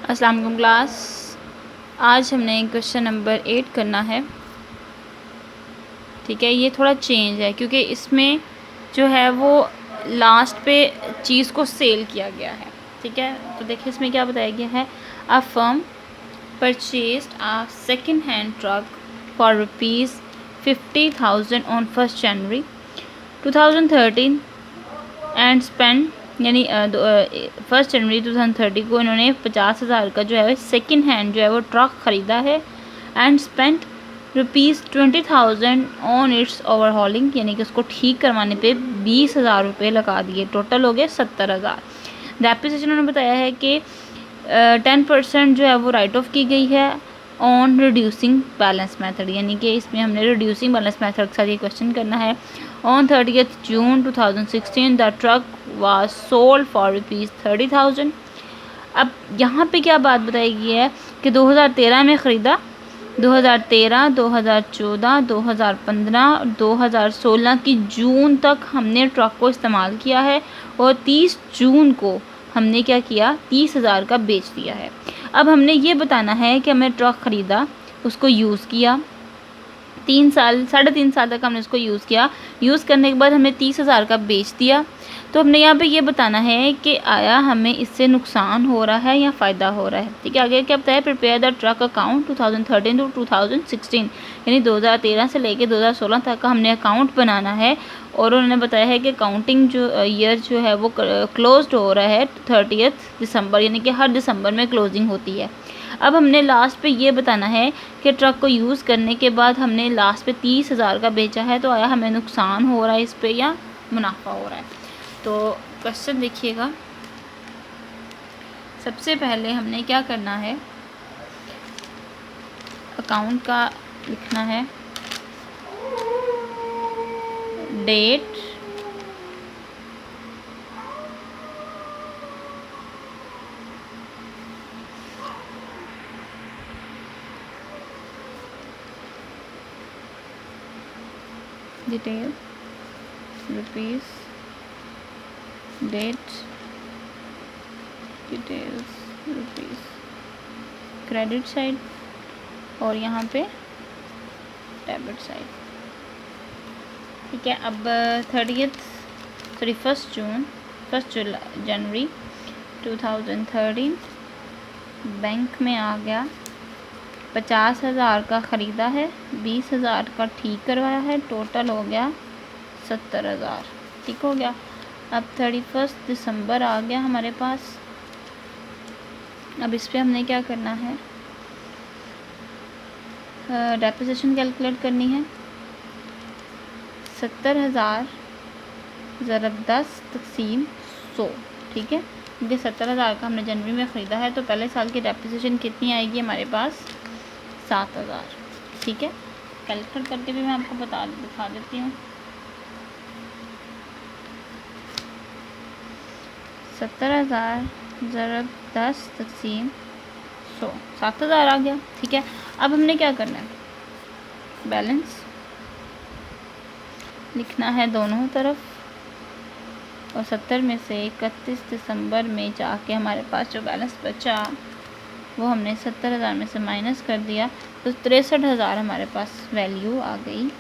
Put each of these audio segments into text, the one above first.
अस्सलाम वालेकुम क्लास। आज हमने क्वेश्चन नंबर 8 करना है। ठीक है, ये थोड़ा चेंज है क्योंकि इसमें जो है वो लास्ट पे चीज़ को सेल किया गया है। ठीक है, तो देखिए इसमें क्या बताया गया है। A firm purchased a second hand truck for ₹50,000 on 1 January 2013 and spend, यानी 1 जनवरी 2030 को इन्होंने 50,000 का जो है सेकेंड हैंड जो है वो ट्रक ख़रीदा है। And spent ₹20,000 on it's overhauling, यानी कि उसको ठीक करवाने पे 20,000 रुपये लगा दिए। टोटल हो गए 70,000। डेप्रिसिएशन उन्होंने बताया है कि 10% जो है वो राइट ऑफ की गई है ऑन रिड्यूसिंग बैलेंस मेथड, यानी कि इसमें हमने रिड्यूसिंग बैलेंस मेथड के साथ ये क्वेश्चन करना है। On 30th June 2016 the truck was sold for ₹30,000। अब यहाँ पे क्या बात बताई गई है कि 2013 में ख़रीदा, 2013, 2014, 2015, 2016 की जून तक हमने ट्रक को इस्तेमाल किया है और 30 जून को हमने क्या किया, 30,000 का बेच दिया है। अब हमने ये बताना है कि हमने ट्रक ख़रीदा, उसको यूज़ किया 3 साल, 3.5 साल तक हमने उसको यूज़ किया। यूज़ करने के बाद हमने 30,000 का बेच दिया। तो हमने यहाँ पे ये बताना है कि आया हमें इससे नुकसान हो रहा है या फ़ायदा हो रहा है। ठीक है, आगे क्या बताया, prepare the truck account 2013 to 2016, यानी 2013 से लेके 2016 तक का हमने अकाउंट बनाना है। और उन्होंने बताया है कि काउंटिंग जो ईयर जो है वो क्लोज्ड हो रहा है 30 दिसंबर, यानी कि हर दिसंबर में क्लोजिंग होती है। अब हमने लास्ट पे ये बताना है कि ट्रक को यूज़ करने के बाद हमने लास्ट पे 30,000 का बेचा है, तो आया हमें नुकसान हो रहा है इस पे या मुनाफा हो रहा है। तो क्वेश्चन देखिएगा। सबसे पहले हमने क्या करना है, अकाउंट का लिखना है date, detail, rupees, date, details, rupees, credit side और यहाँ पे डेबिट साइड। ठीक है, अब 1 जनवरी 2013 बैंक में आ गया, 50,000 का ख़रीदा है, 20,000 का ठीक करवाया है, टोटल हो गया 70,000। ठीक हो गया। अब 31 दिसंबर आ गया हमारे पास। अब इस पर हमने क्या करना है, डेप्रिसिएशन कैलकुलेट करनी है। 70,000 ज़रब 10 तक़सीम 100। ठीक है, क्योंकि 70,000 का हमने जनवरी में ख़रीदा है, तो पहले साल की डेप्रिसिएशन कितनी आएगी हमारे पास, 7,000। ठीक है, कैलकुलेट करके भी मैं आपको दिखा देती हूँ। 70,000 ज़रब 10 तक़सीम 100, 7,000 आ गया। ठीक है, अब हमने क्या करना है, बैलेंस लिखना है दोनों तरफ, और 70 में से 31 दिसंबर में जाके हमारे पास जो बैलेंस बचा वो हमने 70,000 में से माइनस कर दिया, तो 63,000 हमारे पास वैल्यू आ गई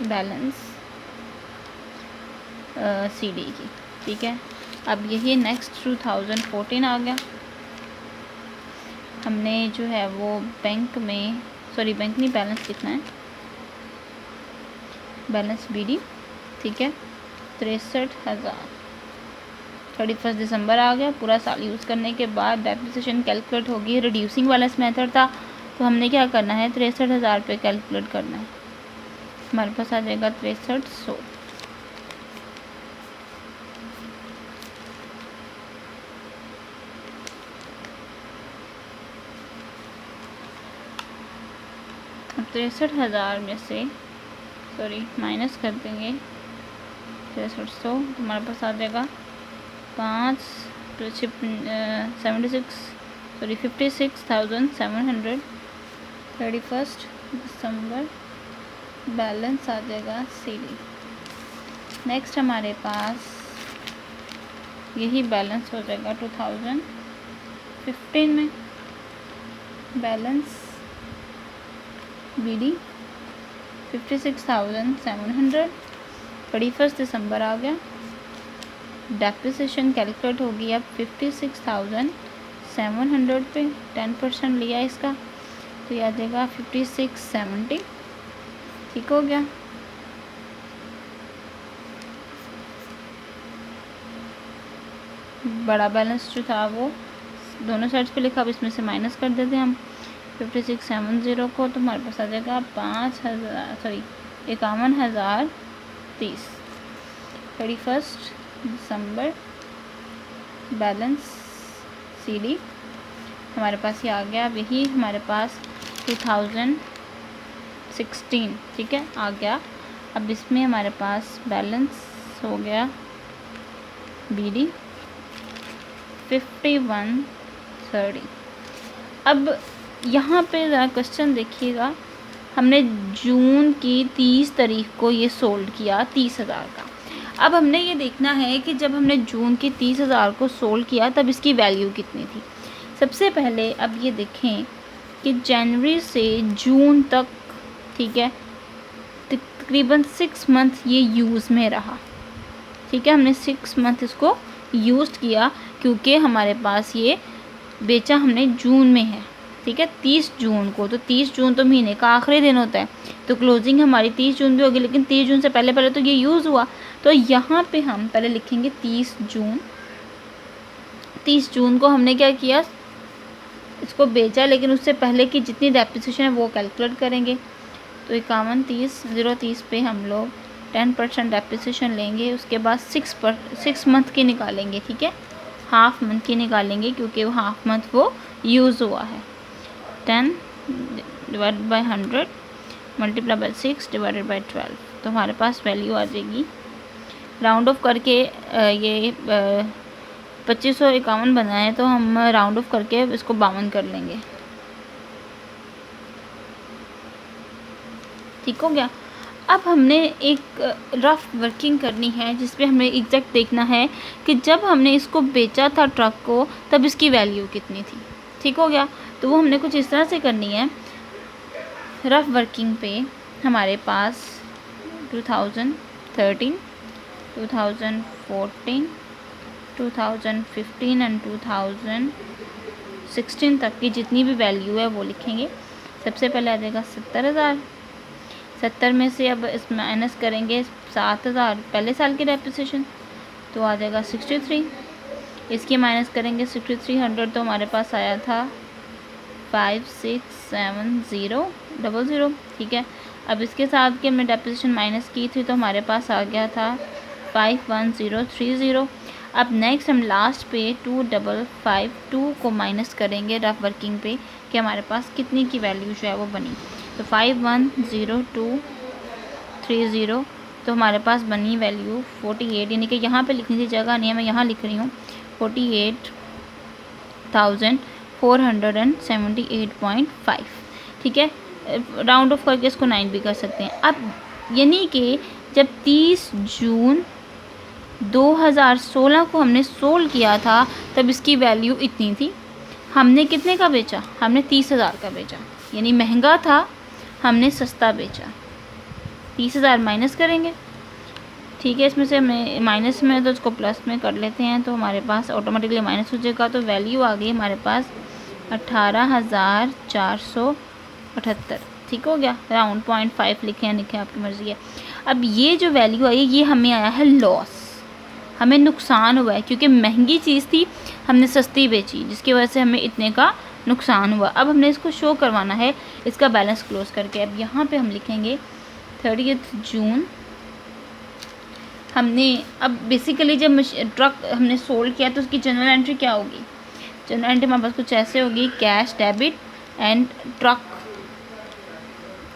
बैलेंस CD की। ठीक है, अब यही नेक्स्ट 2014 आ गया। हमने जो है वो बैंक नहीं, बैलेंस लिखना है, बैलेंस BD। ठीक है, 63,000। 31 दिसंबर आ गया, पूरा साल यूज़ करने के बाद डेप्रिसिएशन कैलकुलेट होगी। रिड्यूसिंग बैलेंस मेथड था, तो हमने क्या करना है, 63,000 पे कैलकुलेट करना है। हमारे पास आ जाएगा 63,100। अब 63,000 में से माइनस कर देंगे 63,100, तो हमारे पास आ जाएगा 56,700। 31 दिसंबर बैलेंस आ जाएगा CD। नेक्स्ट हमारे पास यही बैलेंस हो जाएगा 15 में बैलेंस BD 56,700। 31 दिसंबर आ गया, डेप्रिसिएशन कैलकुलेट होगी अब 56,700 पे 10% लिया इसका, तो ये आ जाएगा 5670। ठीक हो गया। बड़ा बैलेंस जो था वो दोनों साइड्स पे लिखा, अब इसमें से माइनस कर देते हैं हम 5670 को, तो हमारे पास आ जाएगा 51,030। 31 दिसंबर बैलेंस CD हमारे पास ये आ गया। अब यही हमारे पास 2016 ठीक है आ गया। अब इसमें हमारे पास बैलेंस हो गया BD 5130। अब यहाँ पे ज़रा क्वेश्चन देखिएगा, हमने जून की 30 तारीख को ये सोल्ड किया 30,000 का। अब हमने ये देखना है कि जब हमने जून की 30,000 को सोल्ड किया तब इसकी वैल्यू कितनी थी। सबसे पहले अब ये देखें कि जनवरी से जून तक ठीक है तकरीबन 6 मंथ ये यूज़ में रहा। ठीक है, हमने 6 मंथ इसको यूज़ किया क्योंकि हमारे पास ये बेचा हमने जून में है। ठीक है, 30 जून को, तो 30 जून तो महीने का आखिरी दिन होता है, तो क्लोजिंग हमारी 30 जून भी होगी, लेकिन 30 जून से पहले पहले तो ये यूज़ हुआ। तो यहाँ पे हम पहले लिखेंगे 30 जून। 30 जून को हमने क्या किया, इसको बेचा, लेकिन उससे पहले की जितनी डेप्रिसिएशन है वो कैलकुलेट करेंगे। तो 51,30 पे हम लोग 10% डेप्रिसिएशन लेंगे, उसके बाद 6 मंथ की निकालेंगे। ठीक है, हाफ मंथ की निकालेंगे क्योंकि वो हाफ मंथ वो यूज़ हुआ है। 10 divide by 100 multiply by 6 divided by 12, तो हमारे पास वैल्यू आ जाएगी राउंड ऑफ करके ये 2551 बना है, तो हम राउंड ऑफ करके इसको 52 कर लेंगे। ठीक हो गया। अब हमने एक रफ वर्किंग करनी है जिसपे हमें एग्जैक्ट देखना है कि जब हमने इसको बेचा था ट्रक को तब इसकी वैल्यू कितनी थी। ठीक हो गया, तो वो हमने कुछ इस तरह से करनी है। रफ वर्किंग पे हमारे पास 2013, 2014, 2015 एंड 2016 तक की जितनी भी वैल्यू है वो लिखेंगे। सबसे पहले आ जाएगा 70,000। 70 में से अब इस माइनस करेंगे 7,000 पहले साल की डेप्रिसिएशन, तो आ जाएगा 63। इसकी माइनस करेंगे 6300, तो हमारे पास आया था 567000। ठीक है, अब इसके साथ की हमने डेप्रिसिएशन माइनस की थी, तो हमारे पास आ गया था 51030। अब नेक्स्ट हम लास्ट पे 2552 को माइनस करेंगे रफ वर्किंग पे कि हमारे पास कितनी की वैल्यू जो है वो बनी। तो 510,230, तो हमारे पास बनी वैल्यू 48, यानी कि यहाँ पे लिखने की जगह नहीं है, मैं यहाँ लिख रही हूँ 48,478.5। ठीक है, राउंड ऑफ करके इसको 9 भी कर सकते हैं। अब यानी कि जब 30 जून 2016 को हमने सोल्ड किया था तब इसकी वैल्यू इतनी थी। हमने कितने का बेचा, हमने 30,000 का बेचा, यानी महंगा था, हमने सस्ता बेचा। 30,000 माइनस करेंगे। ठीक है, इसमें से हमें माइनस में तो इसको प्लस में कर लेते हैं, तो हमारे पास ऑटोमेटिकली माइनस हो जाएगा। तो वैल्यू आ गई हमारे पास 18,478। ठीक हो गया, राउंड 0.5 लिखे हैं, लिखे आपकी मर्ज़ी है। अब ये जो वैल्यू आई ये हमें आया है लॉस, हमें नुकसान हुआ है क्योंकि महंगी चीज़ थी, हमने सस्ती बेची, जिसकी वजह से हमें इतने का नुकसान हुआ। अब हमने इसको शो करवाना है इसका बैलेंस क्लोज करके। अब यहाँ पे हम लिखेंगे 30 जून। हमने अब बेसिकली जब ट्रक हमने सोल्ड किया तो उसकी जनरल एंट्री क्या होगी, जनरल एंट्री हमारे पास कुछ ऐसे होगी, cash debit and truck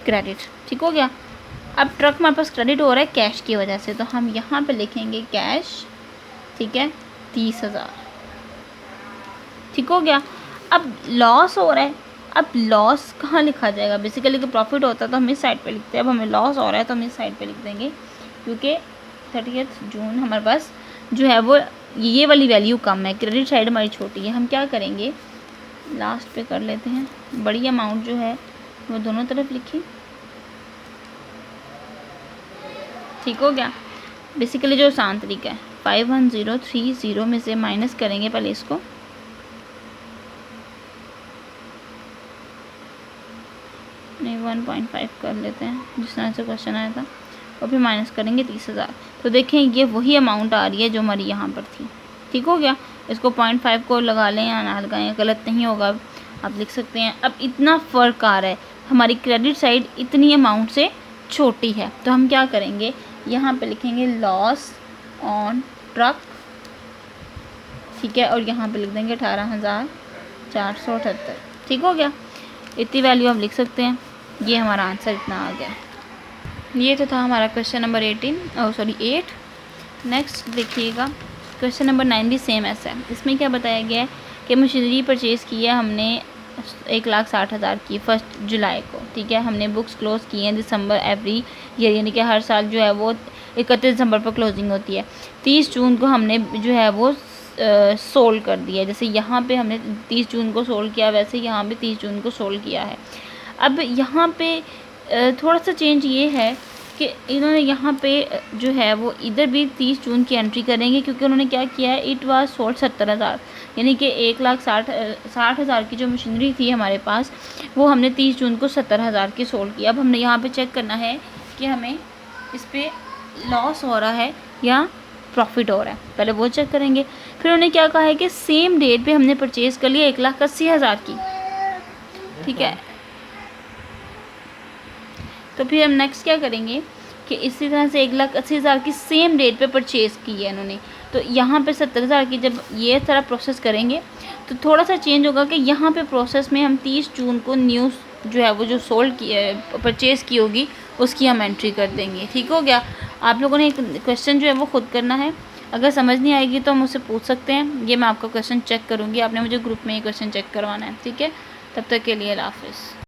credit. ठीक हो गया, अब ट्रक हमारे पास क्रेडिट हो रहा है कैश की वजह से, तो हम यहाँ पे लिखेंगे कैश। ठीक है, 30,000। ठीक हो गया। अब लॉस हो रहा है, अब लॉस कहाँ लिखा जाएगा, बेसिकली कि प्रॉफिट होता तो हम इस साइड पे लिखते हैं, अब हमें लॉस हो रहा है तो हम इस साइड पे लिख देंगे क्योंकि 30 जून हमारे पास जो है वो ये वाली वैल्यू कम है, क्रेडिट साइड हमारी छोटी है। हम क्या करेंगे, लास्ट पे कर लेते हैं, बड़ी अमाउंट जो है वो दोनों तरफ लिखी, ठीक हो गया। बेसिकली जो आसान तरीका है, 51030 में से माइनस करेंगे पहले इसको, नहीं 1.5 कर लेते हैं जिस तरह से क्वेश्चन आया था, और फिर माइनस करेंगे 30,000। तो देखें ये वही अमाउंट आ रही है जो हमारी यहाँ पर थी, ठीक हो गया। इसको 0.5 को लगा लें या ना लगाएं, गलत नहीं होगा, आप लिख सकते हैं। अब इतना फ़र्क आ रहा है, हमारी क्रेडिट साइड इतनी अमाउंट से छोटी है, तो हम क्या करेंगे, यहाँ पे लिखेंगे लॉस ऑन ट्रक, ठीक है, और यहाँ पे लिख देंगे 18,478, ठीक हो गया। इतनी वैल्यू आप लिख सकते हैं। ये हमारा आंसर इतना आ गया। ये तो था हमारा क्वेश्चन नंबर 8। नेक्स्ट देखिएगा, क्वेश्चन नंबर 9 भी सेम ऐसा है। इसमें क्या बताया गया है कि मशीनरी परचेज़ की है हमने 1,60,000 की 1 जुलाई को, ठीक है। हमने बुक्स क्लोज़ की हैं दिसंबर एवरी ईयर, यानी कि हर साल जो है वो 31 दिसंबर पर क्लोजिंग होती है। 30 जून को हमने जो है वो सोल्ड कर दिया, जैसे यहाँ पे हमने 30 जून को सोल्ड किया, वैसे यहाँ पे 30 जून को सोल्ड किया है। अब यहाँ पे थोड़ा सा चेंज ये है कि इन्होंने यहाँ पे जो है वो इधर भी 30 जून की एंट्री करेंगे, क्योंकि उन्होंने क्या किया है, इट वाज सोल्ड 70,000, यानी कि 1,60,000 की जो मशीनरी थी हमारे पास, वो हमने 30 जून को 70,000 की सोल्ड किया। अब हमने यहाँ पे चेक करना है कि हमें इस पर लॉस हो रहा है या प्रॉफिट हो रहा है, पहले वो चेक करेंगे। फिर उन्होंने क्या कहा है कि सेम डेट पे हमने परचेज़ कर लिया 1,80,000 की, ठीक है। तो फिर हम नेक्स्ट क्या करेंगे कि इसी तरह से 1,80,000 की सेम डेट पे परचेज़ की है इन्होंने, तो यहाँ पे 70,000 की जब ये सारा प्रोसेस करेंगे तो थोड़ा सा चेंज होगा कि यहाँ पे प्रोसेस में हम 30 जून को न्यू जो है वो जो सोल्ड की परचेज़ की होगी उसकी हम एंट्री कर देंगे, ठीक हो गया। आप लोगों ने एक क्वेश्चन जो है वो खुद करना है, अगर समझ नहीं आएगी तो मुझसे पूछ सकते हैं, ये मैं आपका क्वेश्चन चेक करूँगी, आपने मुझे ग्रुप में ये क्वेश्चन चेक करवाना है, ठीक है। तब तक के लिए अल्लाह हाफ़िज़।